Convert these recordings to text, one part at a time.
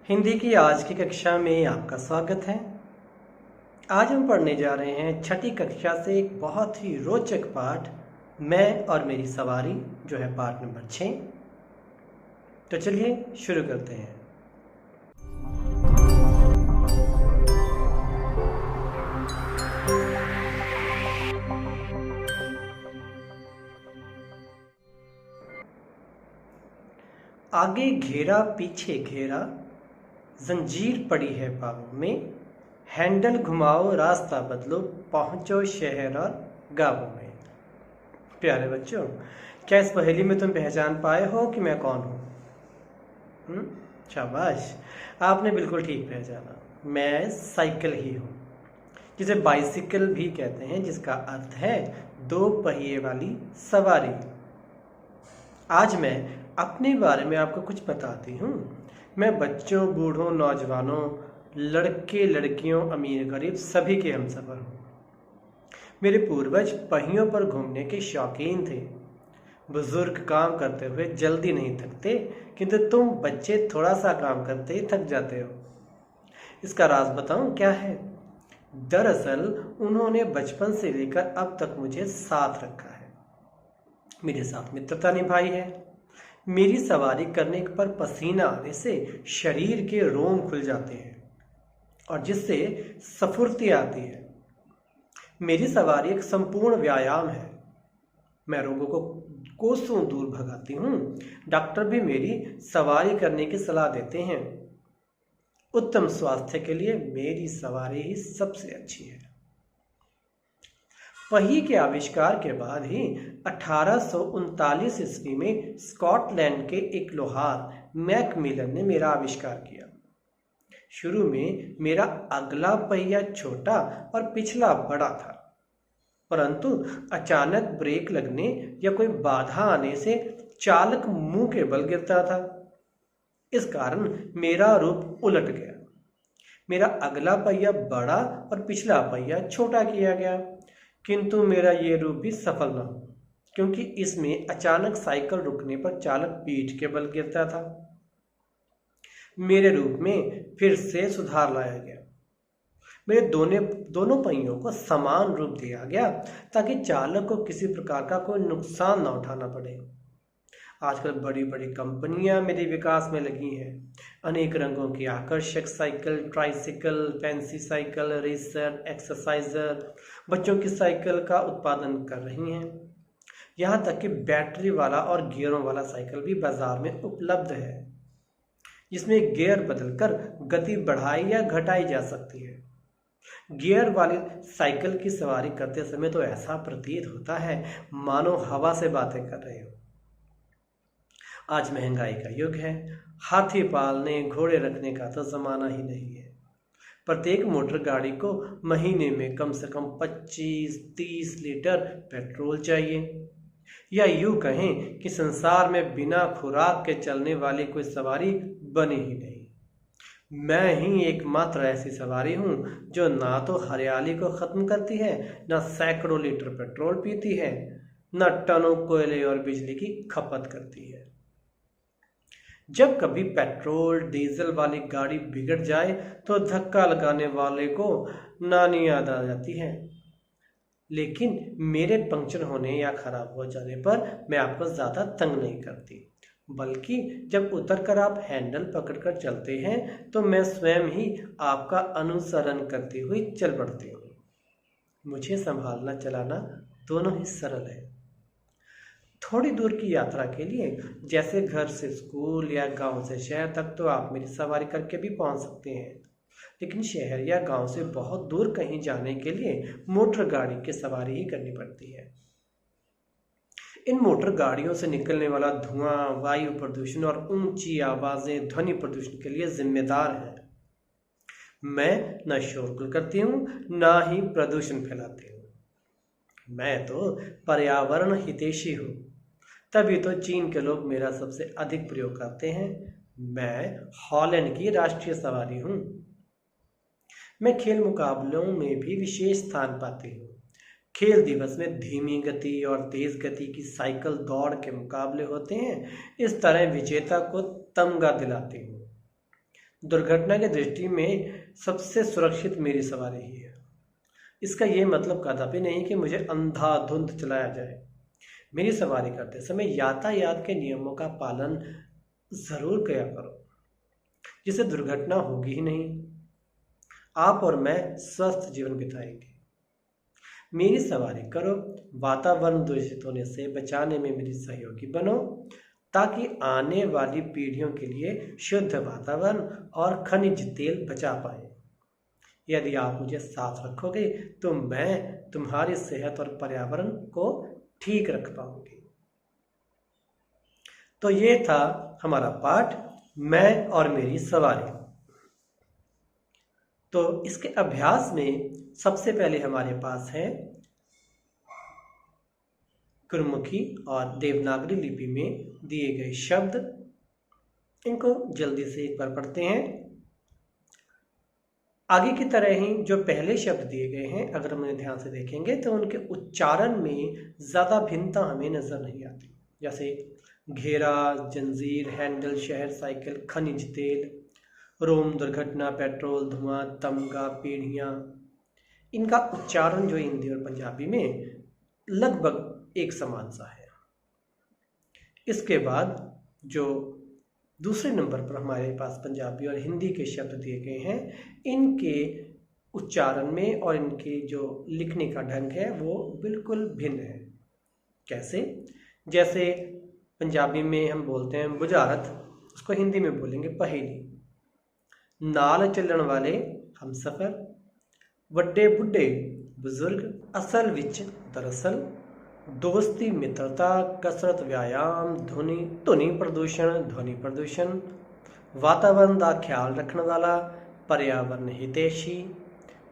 हिंदी की आज की कक्षा में आपका स्वागत है। आज हम पढ़ने जा रहे हैं छठी कक्षा से एक बहुत ही रोचक पाठ, मैं और मेरी सवारी, जो है पाठ नंबर 6। तो चलिए शुरू करते हैं। आगे घेरा पीछे घेरा, जंजीर पड़ी है पाँव में, हैंडल घुमाओ रास्ता बदलो, पहुंचो शहर और गांवों में। प्यारे बच्चों, क्या इस पहेली में तुम पहचान पाए हो कि मैं कौन हूँ? शाबाश, आपने बिल्कुल ठीक पहचाना। मैं साइकिल ही हूँ, जिसे बाइसिकल भी कहते हैं, जिसका अर्थ है दो पहिए वाली सवारी। आज मैं अपने बारे में आपको कुछ बताती हूँ। मैं बच्चों, बूढ़ों, नौजवानों, लड़के लड़कियों, अमीर गरीब सभी के हमसफर हूँ। मेरे पूर्वज पहियों पर घूमने के शौकीन थे। बुजुर्ग काम करते हुए जल्दी नहीं थकते, किंतु तुम बच्चे थोड़ा सा काम करते ही थक जाते हो। इसका राज बताऊं क्या है? दरअसल उन्होंने बचपन से लेकर अब तक मुझे साथ रखा है, मेरे साथ मित्रता निभाई है। मेरी सवारी करने पर पसीना आने से शरीर के रोम खुल जाते हैं और जिससे स्फूर्ति आती है। मेरी सवारी एक संपूर्ण व्यायाम है। मैं रोगों को कोसों दूर भगाती हूँ। डॉक्टर भी मेरी सवारी करने की सलाह देते हैं। उत्तम स्वास्थ्य के लिए मेरी सवारी ही सबसे अच्छी है। पहिए के आविष्कार के बाद ही 1839 ईस्वी में स्कॉटलैंड के एक लोहार मैकमिलन ने मेरा आविष्कार किया। शुरू में मेरा अगला पहिया छोटा और पिछला बड़ा था, परंतु अचानक ब्रेक लगने या कोई बाधा आने से चालक मुंह के बल गिरता था। इस कारण मेरा रूप उलट गया। मेरा अगला पहिया बड़ा और पिछला पहिया छोटा किया गया, किंतु मेरा ये रूप भी सफल न हो, क्योंकि इसमें अचानक साइकिल रुकने पर चालक पीठ के बल गिरता था। मेरे रूप में फिर से सुधार लाया गया। मेरे दोनों पहियों को समान रूप दिया गया, ताकि चालक को किसी प्रकार का कोई नुकसान न उठाना पड़े। आजकल बड़ी बड़ी कंपनियां मेरे विकास में लगी हैं। अनेक रंगों की आकर्षक cycle, tricycle, fancy cycle, racer, exerciser, बच्चों की साइकिल का उत्पादन कर रही हैं। यहाँ तक कि बैटरी वाला और गियरों वाला साइकिल भी बाजार में उपलब्ध है, जिसमें गियर बदलकर गति बढ़ाई या घटाई जा सकती है। गियर वाली साइकिल की सवारी करते समय तो ऐसा प्रतीत होता है मानो हवा से बातें कर रहे हो। आज महंगाई का युग है। हाथी पालने, घोड़े रखने का तो जमाना ही नहीं है। प्रत्येक मोटर गाड़ी को महीने में कम से कम 25-30 लीटर पेट्रोल चाहिए। या यूं कहें कि संसार में बिना खुराक के चलने वाली कोई सवारी बनी ही नहीं। मैं ही एकमात्र ऐसी सवारी हूं जो ना तो हरियाली को खत्म करती है, ना सैकड़ों लीटर पेट्रोल पीती है, न टनों कोयले और बिजली की खपत करती है। जब कभी पेट्रोल डीजल वाली गाड़ी बिगड़ जाए तो धक्का लगाने वाले को नानी याद आ जाती है। लेकिन मेरे पंक्चर होने या खराब हो जाने पर मैं आपको ज्यादा तंग नहीं करती, बल्कि जब उतरकर आप हैंडल पकड़कर चलते हैं तो मैं स्वयं ही आपका अनुसरण करती हुई चल पड़ती हूँ। मुझे संभालना चलाना दोनों ही सरल है। थोड़ी दूर की यात्रा के लिए, जैसे घर से स्कूल या गांव से शहर तक, तो आप मेरी सवारी करके भी पहुंच सकते हैं। लेकिन शहर या गांव से बहुत दूर कहीं जाने के लिए मोटर गाड़ी की सवारी ही करनी पड़ती है। इन मोटर गाड़ियों से निकलने वाला धुआं वायु प्रदूषण और ऊंची आवाजें ध्वनि प्रदूषण के लिए जिम्मेदार है। मैं न शोरगुल करती हूँ, न ही प्रदूषण फैलाती हूँ। मुझे संभालना चलाना दोनों ही सरल है। थोड़ी दूर की यात्रा के लिए, जैसे घर से स्कूल या गांव से शहर तक, तो आप मेरी सवारी करके भी पहुंच सकते हैं। लेकिन शहर या गांव से बहुत दूर कहीं जाने के लिए मोटर गाड़ी की सवारी ही करनी पड़ती है। इन मोटर गाड़ियों से निकलने वाला धुआं वायु प्रदूषण के लिए जिम्मेदार है। मैं न शोरगुल करती हूँ, न ही प्रदूषण फैलाती हूँ। मैं तो पर्यावरण हितैषी हूँ, तभी तो चीन के लोग मेरा सबसे अधिक प्रयोग करते हैं। मैं हॉलैंड की राष्ट्रीय सवारी हूँ। मैं खेल मुकाबलों में भी विशेष स्थान पाती हूँ। खेल दिवस में धीमी गति और तेज गति की साइकिल दौड़ के मुकाबले होते हैं। इस तरह विजेता को तमगा दिलाती हूँ। दुर्घटना की दृष्टि में सबसे सुरक्षित मेरी सवारी ही है। इसका ये मतलब कदापि नहीं कि मुझे अंधाधुंध चलाया जाए। मेरी सवारी करते समय यातायात के नियमों का पालन जरूर किया करो, जिससे दुर्घटना होगी ही नहीं। आप और मैं स्वस्थ जीवन बिताएंगे। मेरी सवारी करो, वातावरण दूषित होने से बचाने में मेरी सहयोगी बनो, ताकि आने वाली पीढ़ियों के लिए शुद्ध वातावरण और खनिज तेल बचा पाए। यदि आप मुझे साथ रखोगे तो मैं तुम्हारी सेहत और पर्यावरण को ठीक रख पाऊंगी। तो ये था हमारा पाठ, मैं और मेरी सवारी। तो इसके अभ्यास में सबसे पहले हमारे पास है गुरुमुखी और देवनागरी लिपि में दिए गए शब्द। इनको जल्दी से एक बार पढ़ते हैं। आगे की तरह ही जो पहले शब्द दिए गए हैं, अगर हम उन्हें ध्यान से देखेंगे तो उनके उच्चारण में ज़्यादा भिन्नता हमें नजर नहीं आती। जैसे घेरा, जंजीर, हैंडल, शहर, साइकिल, खनिज तेल, रोम, दुर्घटना, पेट्रोल, धुआं, तमगा, पीढ़ियाँ। इनका उच्चारण जो हिंदी और पंजाबी में लगभग एक समान सा है। इसके बाद जो दूसरे नंबर पर हमारे पास पंजाबी और हिंदी के शब्द दिए गए हैं, इनके उच्चारण में और इनके जो लिखने का ढंग है वो बिल्कुल भिन्न है। कैसे? जैसे पंजाबी में हम बोलते हैं बुझारत, उसको हिंदी में बोलेंगे पहेली। नाल चलण वाले हम सफ़र, वड्डे बुढ़े बुजुर्ग, असल विच दरअसल, दोस्ती मित्रता, कसरत व्यायाम, ध्वनि प्रदूषण, वातावरण का ख्याल रखने वाला, पर्यावरण हितैषी,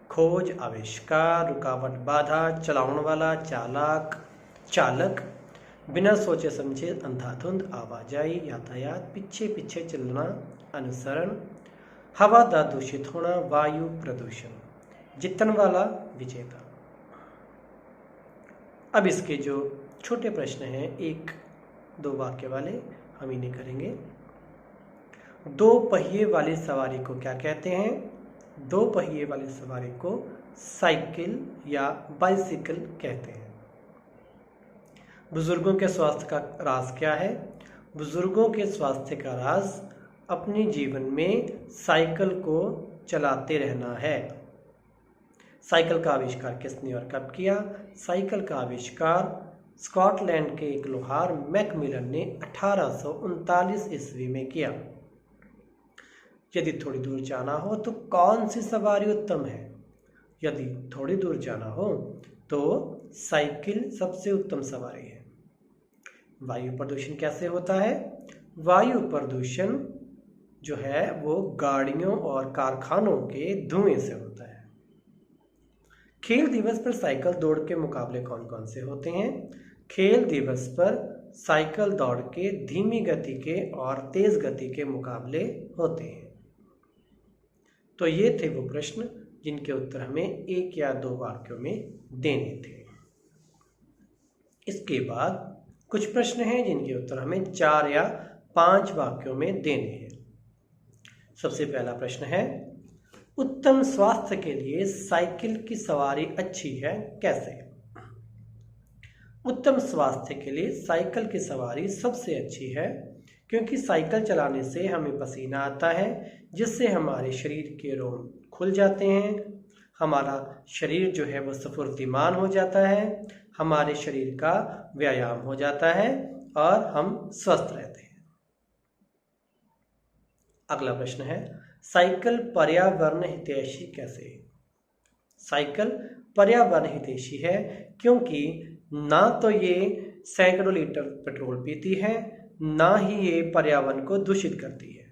खोज आविष्कार, रुकावट बाधा, चलाउण वाला चालक, बिना सोचे समझे अंधाधुंध आवाजाही यातायात, पीछे पीछे चलना अनुसरण, हवा का दूषित होना, वायु प्रदूषण, जीतन वाला विजेता। अब इसके जो छोटे प्रश्न हैं, 1-2 वाक्य वाले, हम इन्हें करेंगे। 2 पहिए वाली सवारी को क्या कहते हैं? 2 पहिए वाली सवारी को साइकिल या बाइसिकल कहते हैं। बुजुर्गों के स्वास्थ्य का राज क्या है? बुजुर्गों के स्वास्थ्य का राज अपने जीवन में साइकिल को चलाते रहना है। साइकिल का आविष्कार किसने और कब किया? साइकिल का आविष्कार स्कॉटलैंड के एक लोहार मैकमिलन ने 1839 ईस्वी में किया। यदि थोड़ी दूर जाना हो तो कौन सी सवारी उत्तम है? यदि थोड़ी दूर जाना हो तो साइकिल सबसे उत्तम सवारी है। वायु प्रदूषण कैसे होता है? वायु प्रदूषण जो है वो गाड़ियों और कारखानों के धुएं से होता है। खेल दिवस पर साइकिल दौड़ के मुकाबले कौन कौन से होते हैं? खेल दिवस पर साइकिल दौड़ के धीमी गति के और तेज गति के मुकाबले होते हैं। तो ये थे वो प्रश्न जिनके उत्तर हमें 1 या 2 वाक्यों में देने थे। इसके बाद कुछ प्रश्न हैं जिनके उत्तर हमें 4 या 5 वाक्यों में देने हैं। सबसे पहला प्रश्न है, उत्तम स्वास्थ्य के लिए साइकिल की सवारी अच्छी है, कैसे? उत्तम स्वास्थ्य के लिए साइकिल की सवारी सबसे अच्छी है, क्योंकि साइकिल चलाने से हमें पसीना आता है, जिससे हमारे शरीर के रोम खुल जाते हैं, हमारा शरीर जो है वो स्फूर्तिमान हो जाता है, हमारे शरीर का व्यायाम हो जाता है और हम स्वस्थ रहते हैं। अगला प्रश्न है, साइकिल पर्यावरण हितैषी कैसे है? साइकिल पर्यावरण हितैषी है क्योंकि ना तो ये सैकड़ों लीटर पेट्रोल पीती है, ना ही ये पर्यावरण को दूषित करती है।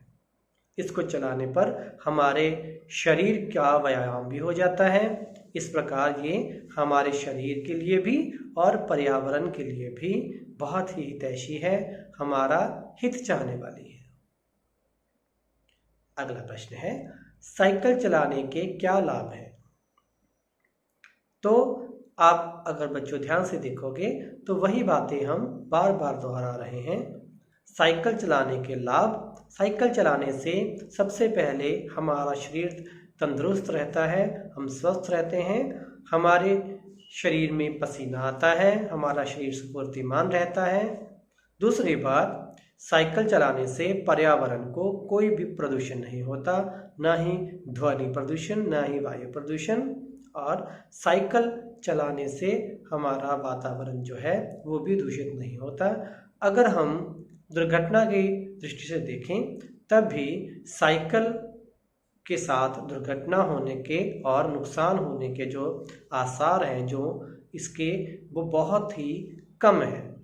इसको चलाने पर हमारे शरीर का व्यायाम भी हो जाता है। इस प्रकार ये हमारे शरीर के लिए भी और पर्यावरण के लिए भी बहुत ही हितैषी है, हमारा हित चाहने वाली है। अगला प्रश्न है, साइकिल चलाने के क्या लाभ हैं? तो आप अगर बच्चों ध्यान से देखोगे तो वही बातें हम बार बार दोहरा रहे हैं। साइकिल चलाने के लाभ। साइकिल चलाने से सबसे पहले हमारा शरीर तंदुरुस्त रहता है, हम स्वस्थ रहते हैं, हमारे शरीर में पसीना आता है, हमारा शरीर स्फूर्तिमान रहता है। दूसरी बात, साइकिल चलाने से पर्यावरण को कोई भी प्रदूषण नहीं होता, ना ही ध्वनि प्रदूषण, ना ही वायु प्रदूषण। और साइकिल चलाने से हमारा वातावरण जो है वो भी दूषित नहीं होता। अगर हम दुर्घटना की दृष्टि से देखें तब भी साइकिल के साथ दुर्घटना होने के और नुकसान होने के जो आसार हैं जो इसके, वो बहुत ही कम है।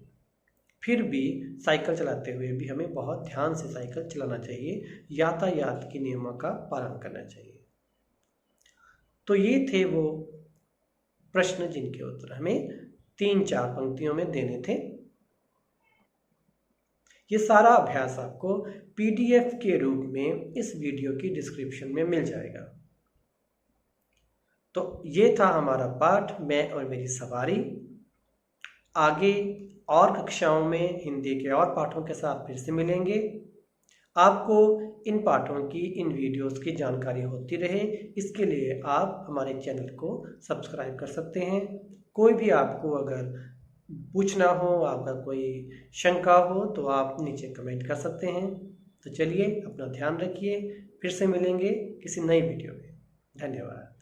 फिर भी साइकिल चलाते हुए भी हमें बहुत ध्यान से साइकिल चलाना चाहिए, यातायात के नियमों का पालन करना चाहिए। तो ये थे वो प्रश्न जिनके उत्तर हमें 3-4 पंक्तियों में देने थे। ये सारा अभ्यास आपको PDF के रूप में इस वीडियो की डिस्क्रिप्शन में मिल जाएगा। तो ये था हमारा पाठ, मैं और मेरी सवारी। आगे और कक्षाओं में हिंदी के और पाठों के साथ फिर से मिलेंगे। आपको इन पाठों की, इन वीडियोस की जानकारी होती रहे, इसके लिए आप हमारे चैनल को सब्सक्राइब कर सकते हैं। कोई भी आपको अगर पूछना हो, आपका कोई शंका हो, तो आप नीचे कमेंट कर सकते हैं। तो चलिए, अपना ध्यान रखिए, फिर से मिलेंगे किसी नई वीडियो में। धन्यवाद।